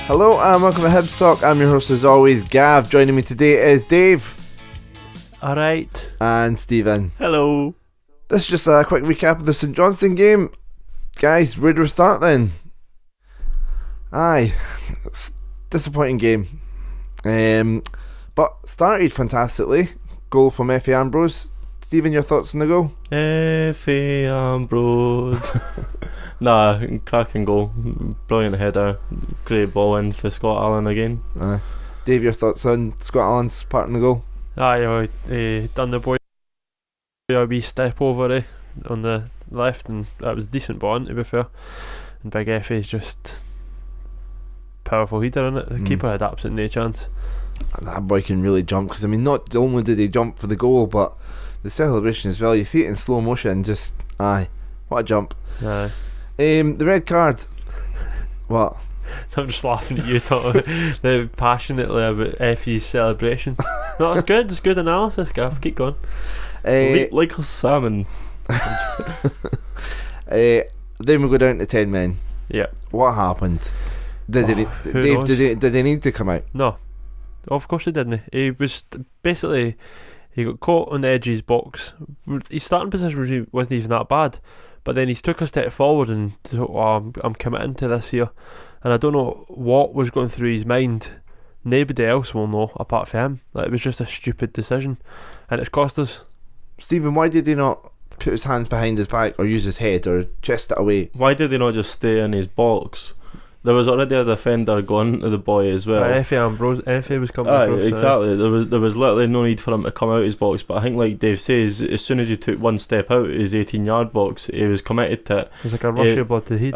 Hello and welcome to Hibs Talk. I'm your host as always, Gav. Joining me today is Dave. Alright. And Stephen. Hello. This is just a quick recap of the St Johnstone game. Guys, where do we start then? It's disappointing game. But started fantastically. Goal from Effie Ambrose. Stephen, your thoughts on the goal? Effie Ambrose. Cracking goal. Brilliant header. Great ball in for Scott Allen again. Dave, your thoughts on Scott Allen's part in the goal? Done the boy a wee step over on the left, and that was a decent ball in, to be fair. And Big Effie's just powerful header in it. The keeper had absolutely no chance. And that boy can really jump, because not only did he jump for the goal, but the celebration as well. You see it in slow motion. Just what a jump. The red card. What? I'm just laughing at you talking passionately about Effie's celebration. No, it's good. It's good analysis, Gav. Keep going. Like a salmon. Then we go down to 10 men. Yeah. What happened? Did they need to come out? No. Of course he didn't. He was basically, he got caught on the edge of his box. His starting position wasn't even that bad, but then he took a step forward and thought, I'm committing to this here. And I don't know what was going through his mind. Nobody else will know apart from him. It was just a stupid decision, and it's cost us. Stephen, why did he not put his hands behind his back or use his head or chest it away? Why did he not just stay in his box? There was already a defender going to the boy as well. Effie was coming across. Exactly. There was literally no need for him to come out of his box. But I think, like Dave says, as soon as he took one step out of his 18-yard box, he was committed to it. It was like a rush of blood to the heat.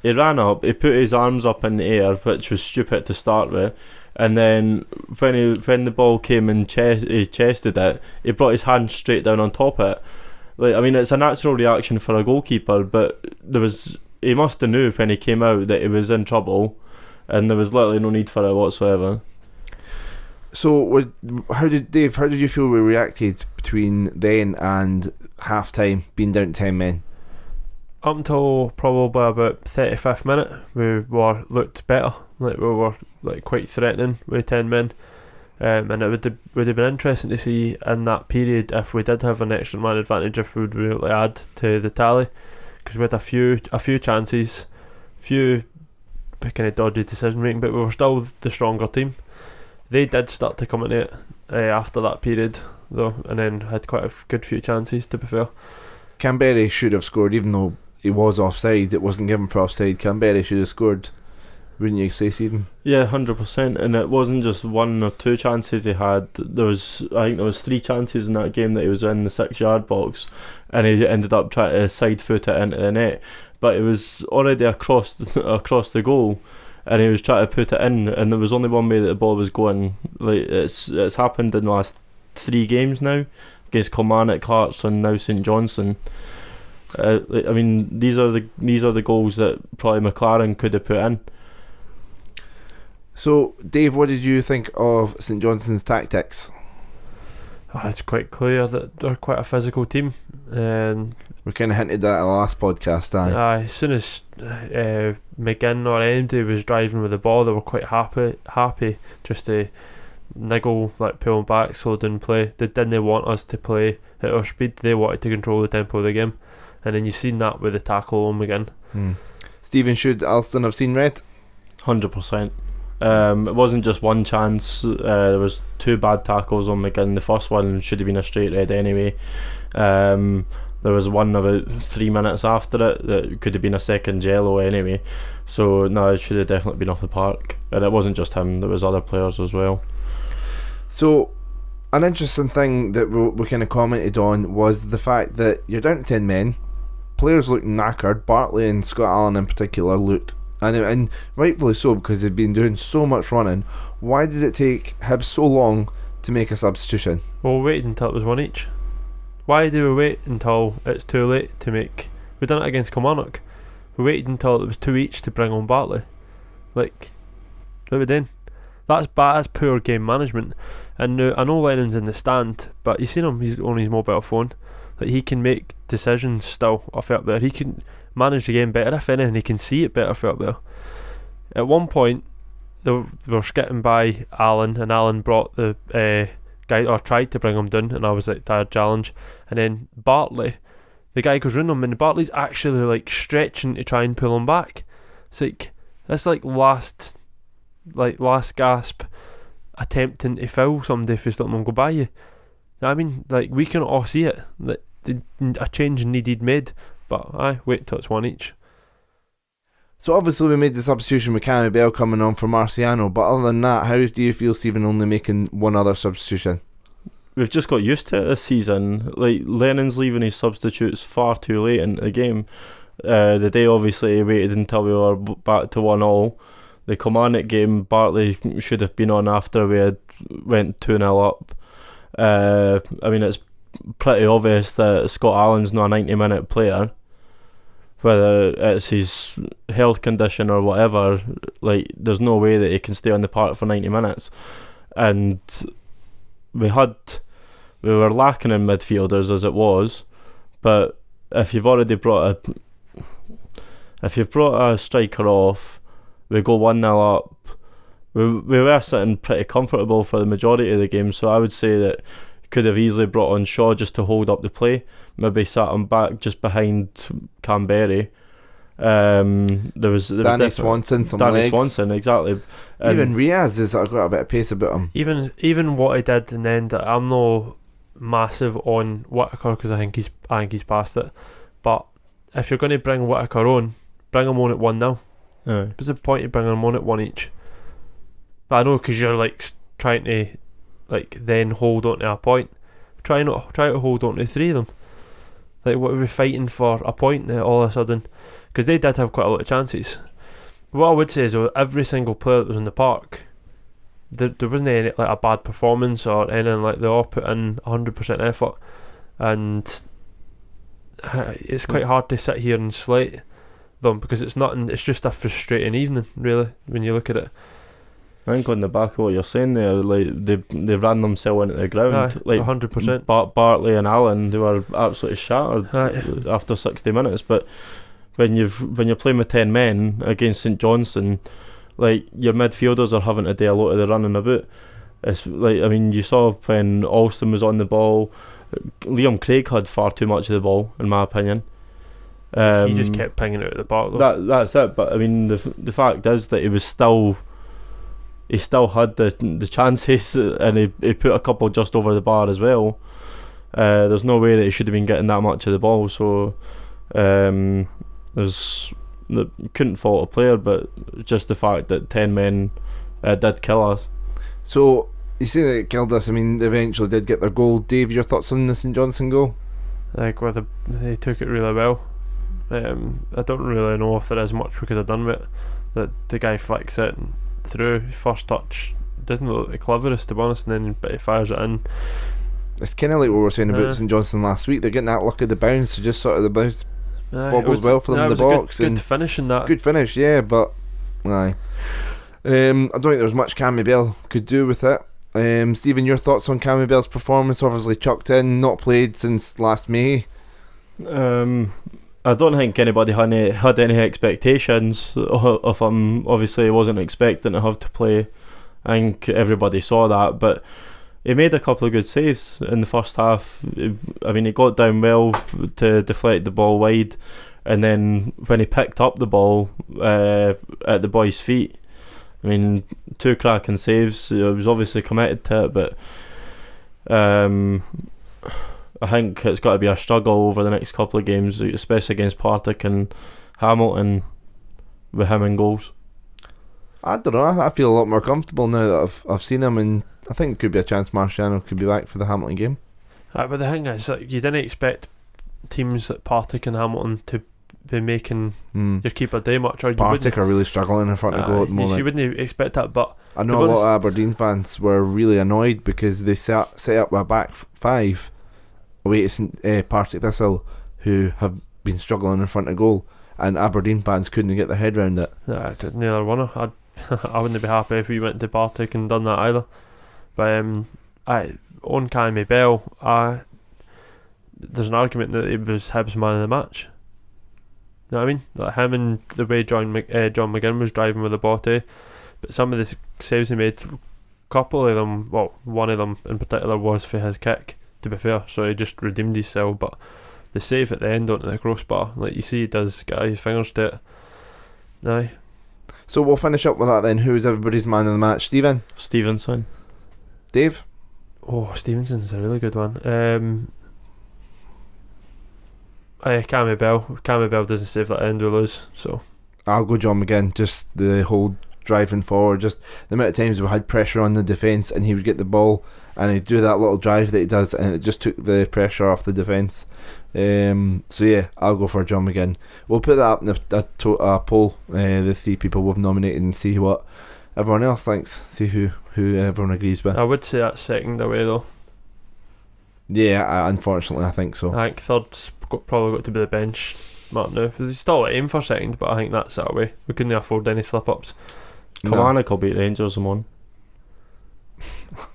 He ran up, he put his arms up in the air, which was stupid to start with. And then when the ball came and he chested it, he brought his hand straight down on top of it. It's a natural reaction for a goalkeeper, but he must have knew when he came out that he was in trouble, and there was literally no need for it whatsoever. So, how did you feel we reacted between then and half time, being down to 10 men? Up until probably about 35th minute, we looked better. We were quite threatening with 10 men, and it would have been interesting to see in that period if we did have an extra man advantage, if we would be able to add to the tally, because we had a few chances, few kind of dodgy decision making, but we were still the stronger team. They did start to come in it after that period though, and then had quite a good few chances, to be fair. Canberra should have scored, even though he was offside. It wasn't given for offside. Canberra should have scored, wouldn't you say, Stephen? Yeah, 100%. And it wasn't just one or two chances he had. I think there was 3 chances in that game that he was in the 6-yard box, and he ended up trying to side foot it into the net. But it was already across the goal, and he was trying to put it in, and there was only one way that the ball was going. It's happened in the last 3 games now, against Kilmarnock, Hearts, and now St Johnstone. These are the goals that probably McLaren could have put in. So, Dave, what did you think of St Johnstone's tactics? It's quite clear that they're quite a physical team. We kind of hinted that at the last podcast. As soon as McGinn or Andy was driving with the ball, they were quite happy just to niggle, pull back, slow down play. They didn't want us to play at our speed. They wanted to control the tempo of the game, and then you've seen that with the tackle on McGinn. Stephen, should Alston have seen red? 100%. It wasn't just one chance. There was 2 bad tackles on McGinn. The first one should have been a straight red anyway. There was one about 3 minutes after it that could have been a second yellow anyway. So no, it should have definitely been off the park. And it wasn't just him, there was other players as well. So an interesting thing that we kind of commented on was the fact that you're down to 10 men. Players looked knackered. Bartley and Scott Allen in particular looked, and rightfully so, because they've been doing so much running. Why did it take Hibs so long to make a substitution? Well, we waited until it was one each. Why do we wait until it's too late to make? We done it against Kilmarnock. We waited until it was 2 each to bring on Bartley. What are we doing? That's bad. That's poor game management. And I know Lennon's in the stand, but you seen him. He's on his mobile phone. He can make decisions still off up there. He can manage the game better, if anything. He can see it better from up there. At one point, they were skipping by Alan, and Alan brought the guy, or tried to bring him down, and I was like, tired challenge. And then Bartley, the guy goes round him, and Bartley's actually like stretching to try and pull him back. It's like, that's like last gasp attempting to foul somebody if he's letting them go by you. I mean, like, we can all see it, that a change needed made, but wait till it's one each. So obviously we made the substitution with Cammy Bell coming on for Marciano, but other than that, how do you feel Stephen only making one other substitution? We've just got used to it this season. Like, Lennon's leaving his substitutes far too late into the game. The day obviously he waited until we were back to 1-1. The Kilmarnock game, Bartley should have been on after we had went 2-0 up. I mean, it's pretty obvious that Scott Allen's not a 90-minute player. Whether it's his health condition or whatever, like, there's no way that he can stay on the park for 90 minutes. And we were lacking in midfielders as it was, but if you've brought a striker off, we go 1-0 up. We were sitting pretty comfortable for the majority of the game, so I would say that could have easily brought on Shaw just to hold up the play. Maybe sat him back just behind Canberry. There was Danny Swanson, Danny Swanson, exactly. Even Riaz has got a bit of pace about him. Even what he did in the end, I'm no massive on Whittaker because I think he's past it. But if you're going to bring Whittaker on, bring him on at 1-0. What's the point of bringing him on at 1 each? But I know, because you're like trying to like then hold on to a point. Try to hold on to 3 of them. Like, what are we fighting for a point all of a sudden? Because they did have quite a lot of chances. What I would say is, though, every single player that was in the park, there wasn't any like a bad performance or anything. Like, they all put in 100% effort, and it's quite hard to sit here and slate them because it's nothing. It's just a frustrating evening, really, when you look at it. I think on the back of what you're saying there, like, they ran themselves into the ground. Like 100%. Bartley and Allen, they were absolutely shattered after 60 minutes. But when you're playing with 10 men against St Johnstone, like, your midfielders are having to do a lot of the running about. It's like, I mean, you saw when Alston was on the ball, Liam Craig had far too much of the ball, in my opinion. He just kept pinging it out of the park, though. That's it. But I mean, the fact is that he still had the chances, and he put a couple just over the bar as well. There's no way that he should have been getting that much of the ball, so couldn't fault a player, but just the fact that 10 men did kill us. So you say that it killed us. I mean, they eventually did get their goal. Dave, your thoughts on the St Johnstone goal? Like, whether they took it really well. I don't really know if there is much we could have done with it. That the guy flicks it and through, first touch doesn't look the cleverest, to be honest, and then he fires it in. It's kind of like what we were saying about St Johnstone last week. They're getting that luck of the bounce, so just sort of the bounce bobbles well for them in the box. Good finish in that. Good finish, yeah, but aye. I don't think there was much Cammy Bell could do with it. Stephen, your thoughts on Cammy Bell's performance? Obviously chucked in, not played since last May. I don't think anybody had any expectations of him. Obviously, he wasn't expecting to have to play. I think everybody saw that, but he made a couple of good saves in the first half. I mean, he got down well to deflect the ball wide, and then when he picked up the ball at the boy's feet, I mean, 2 cracking saves. He was obviously committed to it, but I think it's got to be a struggle over the next couple of games, especially against Partick and Hamilton, with him in goals. I don't know. I feel a lot more comfortable now that I've seen him, and I think it could be a chance Marciano could be back for the Hamilton game. But the thing is, like, you didn't expect teams like Partick and Hamilton to be making your keeper do much. Or Partick are really struggling in front of goal at the moment. You wouldn't expect that, but I know a lot of Aberdeen fans were really annoyed because they set up a back 5 away to Partick Thistle, who have been struggling in front of goal, and Aberdeen fans couldn't get their head around it. Neither one of them. I wouldn't be happy if we went to Partick and done that either. But on Cammy Bell, there's an argument that he was Hibs man of the match. You know what I mean? Like him and the way John McGinn was driving with the body, but some of the saves he made, a couple of them, well, one of them in particular was for his kick, to be fair, so he just redeemed himself. But the save at the end onto the crossbar, like you see, he does get his fingers to it. Aye. So we'll finish up with that then. Who is everybody's man of the match? Stephen? Stevenson. Dave? Oh, Stevenson's a really good one. Cammy Bell. Cammy Bell doesn't save that end, we lose. So I'll go John McGinn. Just the whole driving forward, just the amount of times we had pressure on the defence and he would get the ball and he'd do that little drive that he does and it just took the pressure off the defence. So yeah, I'll go for John McGinn. We'll put that up in a poll, the 3 people we've nominated, and see what everyone else thinks. See who everyone agrees with. I would say that's second away though. Yeah, unfortunately I think so. I think third's probably got to be the bench mark now. He's still aim for second, but I think that's that way. We couldn't afford any slip-ups. Kilmarnock will beat Rangers, I'm on.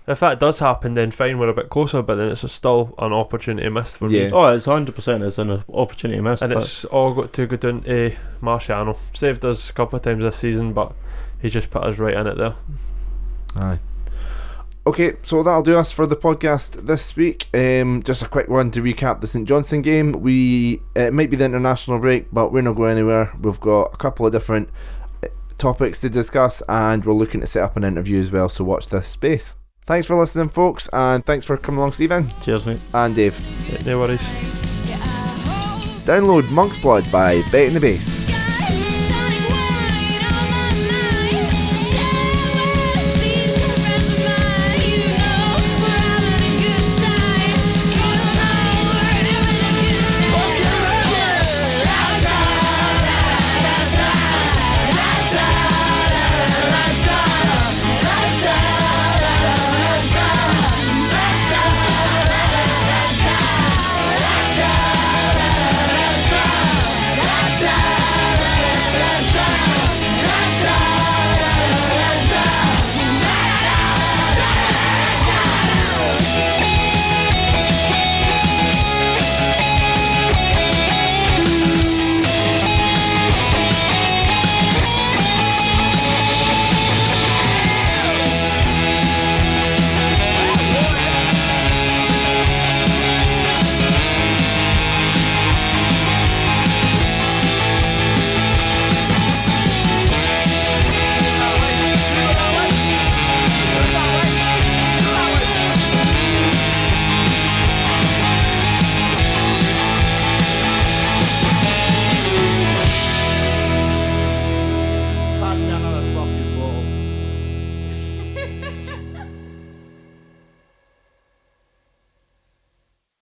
If that does happen, then fine, we're a bit closer, but then it's still an opportunity missed for me. Oh, it's 100% it's an opportunity missed. And it's all got to go down to Marciano. Saved us a couple of times this season, but he's just put us right in it there. Aye. Okay, so that'll do us for the podcast this week. Just a quick one to recap the St Johnstone game. It might be the international break, but we're not going anywhere. We've got a couple of different topics to discuss, and we're looking to set up an interview as well, so watch this space. Thanks for listening, folks, and thanks for coming along, Stephen. Cheers, mate. And Dave. No worries. Download Monk's Blood by Betting the Base.